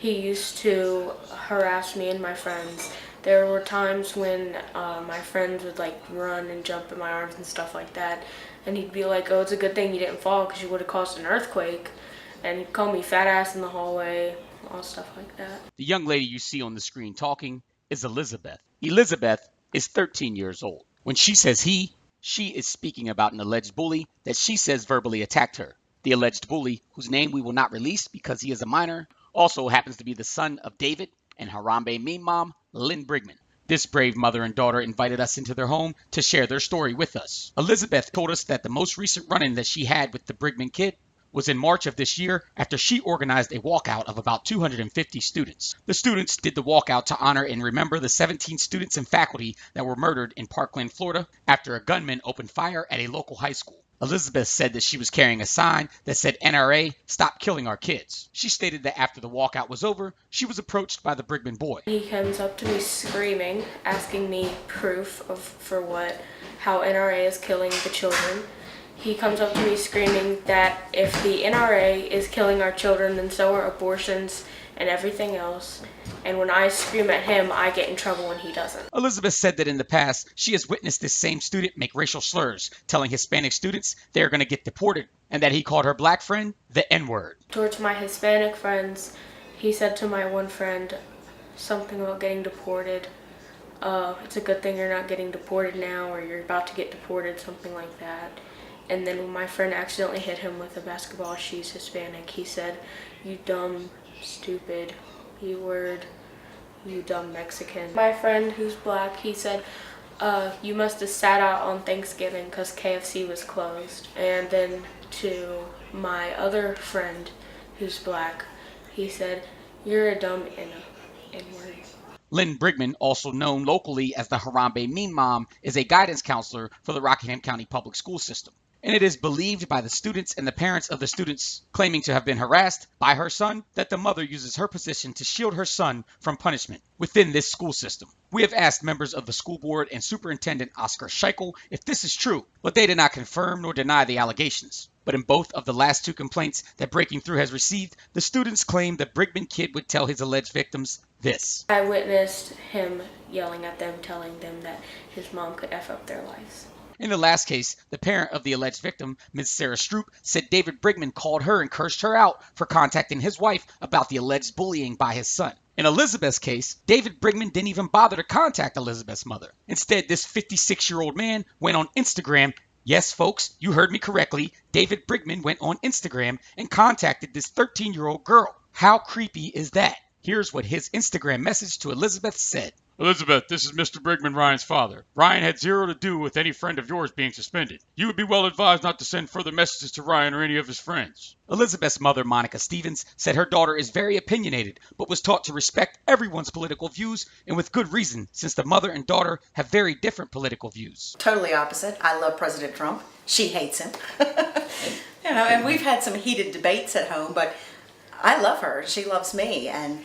He used to harass me and my friends. There were times when my friends would like run and jump in my arms and stuff like that, and he'd be like, "Oh, it's a good thing you didn't fall because you would have caused an earthquake," and he'd call me fat ass in the hallway, all stuff like that. The young lady you see on the screen talking is Elizabeth. Elizabeth is 13 years old. When she says he, she is speaking about an alleged bully that she says verbally attacked her. The alleged bully, whose name we will not release because he is a minor, also happens to be the son of David and Harambe meme mom, Lynn Brigman. This brave mother and daughter invited us into their home to share their story with us. Elizabeth told us that the most recent run-in that she had with the Brigman kid was in March of this year after she organized a walkout of about 250 students. The students did the walkout to honor and remember the 17 students and faculty that were murdered in Parkland, Florida after a gunman opened fire at a local high school. Elizabeth said that she was carrying a sign that said NRA, stop killing our kids. She stated that after the walkout was over, she was approached by the Brigman boy. He comes up to me screaming, asking me proof how NRA is killing the children. He comes up to me screaming that if the NRA is killing our children, then so are abortions and everything else. And when I scream at him, I get in trouble and he doesn't. Elizabeth said that in the past, she has witnessed this same student make racial slurs, telling Hispanic students they are going to get deported, and that he called her black friend the N-word. Towards my Hispanic friends, he said to my one friend something about getting deported. It's a good thing you're not getting deported now, or you're about to get deported, something like that. And then when my friend accidentally hit him with a basketball, she's Hispanic, he said, "You dumb, stupid, E-word, you dumb Mexican." My friend who's black, he said, "You must have sat out on Thanksgiving because KFC was closed." And then to my other friend who's black, he said, "You're a dumb N-word." Lynn Brigman, also known locally as the Harambe meme mom, is a guidance counselor for the Rockingham County Public School System. And it is believed by the students and the parents of the students claiming to have been harassed by her son that the mother uses her position to shield her son from punishment within this school system. We have asked members of the school board and Superintendent Oscar Scheichel if this is true, but they did not confirm nor deny the allegations. But in both of the last two complaints that Breaking Through has received, the students claim the Brigman kid would tell his alleged victims this. I witnessed him yelling at them, telling them that his mom could F up their lives. In the last case, the parent of the alleged victim, Ms. Sarah Stroupe, said David Brigman called her and cursed her out for contacting his wife about the alleged bullying by his son. In Elizabeth's case, David Brigman didn't even bother to contact Elizabeth's mother. Instead, this 56-year-old man went on Instagram. Yes, folks, you heard me correctly. David Brigman went on Instagram and contacted this 13-year-old girl. How creepy is that? Here's what his Instagram message to Elizabeth said. "Elizabeth, this is Mr. Brigman, Ryan's father. Ryan had zero to do with any friend of yours being suspended. You would be well advised not to send further messages to Ryan or any of his friends." Elizabeth's mother, Monica Stevens, said her daughter is very opinionated, but was taught to respect everyone's political views, and with good reason, since the mother and daughter have very different political views. Totally opposite. I love President Trump. She hates him. And we've had some heated debates at home, but I love her. She loves me, and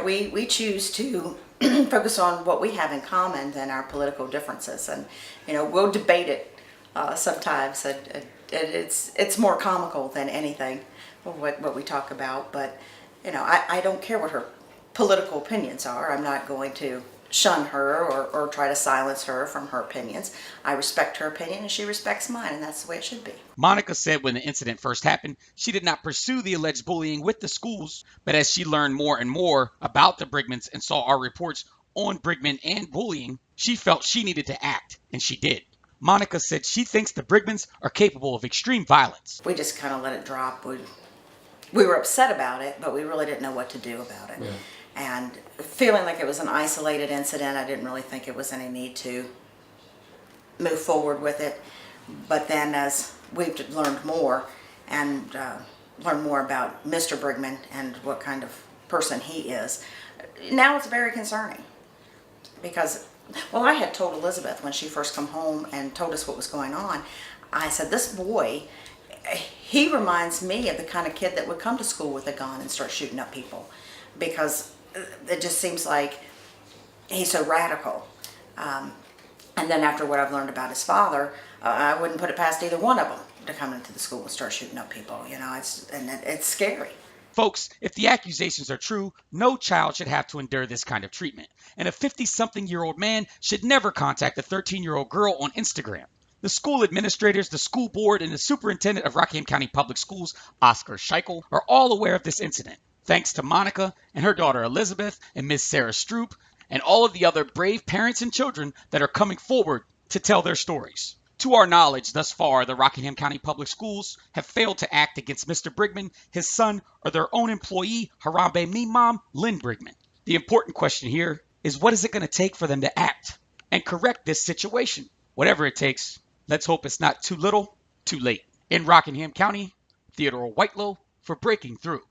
we choose to focus on what we have in common than our political differences, and we'll debate it sometimes. It's more comical than anything what we talk about, but I don't care what her political opinions are. I'm not going to shun her or try to silence her from her opinions. I respect her opinion and she respects mine, and that's the way it should be. Monica said when the incident first happened, she did not pursue the alleged bullying with the schools, but as she learned more and more about the Brigmans and saw our reports on Brigman and bullying, she felt she needed to act, and she did. Monica said she thinks the Brigmans are capable of extreme violence. We just kind of let it drop. We were upset about it, but we really didn't know what to do about it. Yeah. And feeling like it was an isolated incident, I didn't really think it was any need to move forward with it. But then as we've learned more and learned more about Mr. Brigman and what kind of person he is, now it's very concerning. Because, I had told Elizabeth when she first come home and told us what was going on, I said, this boy, he reminds me of the kind of kid that would come to school with a gun and start shooting up people. Because it just seems like he's so radical. And then after what I've learned about his father, I wouldn't put it past either one of them to come into the school and start shooting up people. It's scary. Folks, if the accusations are true, no child should have to endure this kind of treatment. And a 50-something-year-old man should never contact a 13-year-old girl on Instagram. The school administrators, the school board, and the superintendent of Rockingham County Public Schools, Oscar Scheichel, are all aware of this incident. Thanks to Monica and her daughter Elizabeth and Miss Sarah Stroupe and all of the other brave parents and children that are coming forward to tell their stories. To our knowledge, thus far, the Rockingham County Public Schools have failed to act against Mr. Brigman, his son, or their own employee, Harambe Mimam Lynn Brigman. The important question here is, what is it going to take for them to act and correct this situation? Whatever it takes, let's hope it's not too little, too late. In Rockingham County, Theodore Whitelow for Breaking Through.